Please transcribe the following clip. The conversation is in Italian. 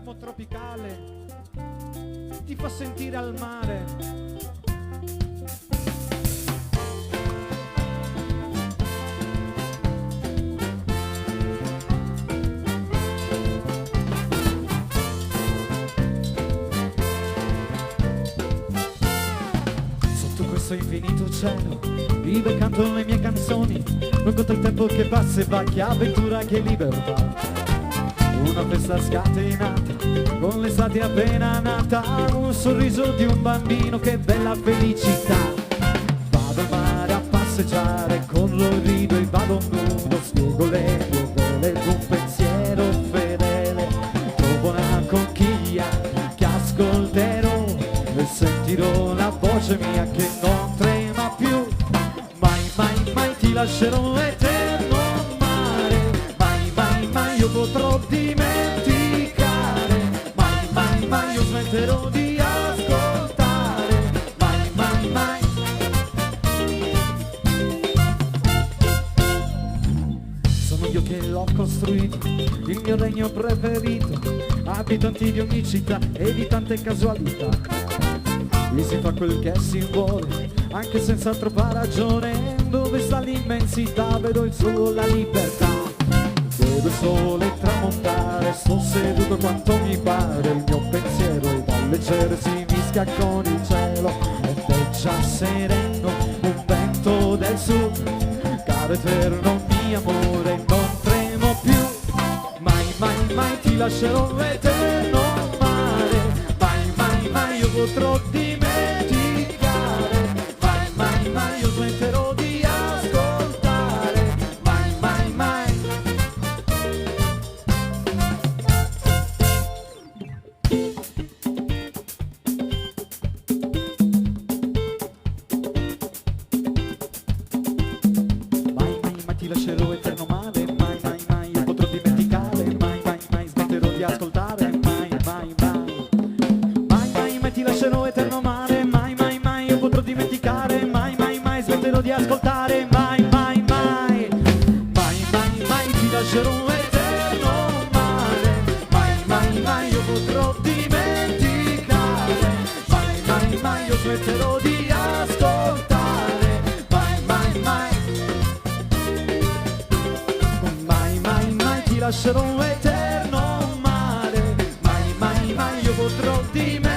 ritmo tropicale ti fa sentire al mare. Sotto questo infinito cielo vive e canto le mie canzoni, non conta il tempo che passa e va, che avventura, che libertà. Una festa scatenata, con l'estate appena nata, un sorriso di un bambino, che bella felicità. Vado al mare a passeggiare, corro, rido e vado nudo, spiego le mie vele d'un pensiero fedele. Trovo una conchiglia che ascolterò e sentirò la voce mia che non trema più. Mai, mai, mai ti lascerò, eterno mare. Mai, mai, mai io potrò dimenticare. Mai, mai, mai io smetterò di ascoltare. Mai, mai, mai. Sono io che l'ho costruito, il mio regno preferito, abitanti di ogni città e di tante casualità. Qui si fa quel che si vuole, anche senza troppa ragione. Dove sta l'immensità, vedo il sole, la libertà. Vedo il sole tramontare, sto seduto quanto mi pare. Il mio pensiero è da leggere, si mischia con il cielo ed è già sereno un vento del sud. Caro eterno mio amore, non tremo più. Mai, mai, mai ti lascerò, eterno mare. Mai, mai, mai io potrò dimenticare. Mai, mai, mai io smetterò di ascoltare. Mai, mai, mai. Mai, mai, mai ti lascerò, eterno mare. Mai, mai, mai io potrò dimenticare. Mai, mai, mai smetterò di ascoltare. Mai, mai, mai. Mai, mai, mai ti lascerò, eterno mare. Mai, mai, mai io potrò dimenticare. Mai, mai, mai smetterò di ascoltare. Mai, mai, mai. Mai, mai, mai ti lascerò, eterno mare. Mai, mai, mai io potrò dimenticare. Mai, mai, mai io smetterò di ascoltare. Mai, mai, mai. Mai, mai, mai ti lascerò, eterno mare. Mai, mai, mai io potrò dimenticare.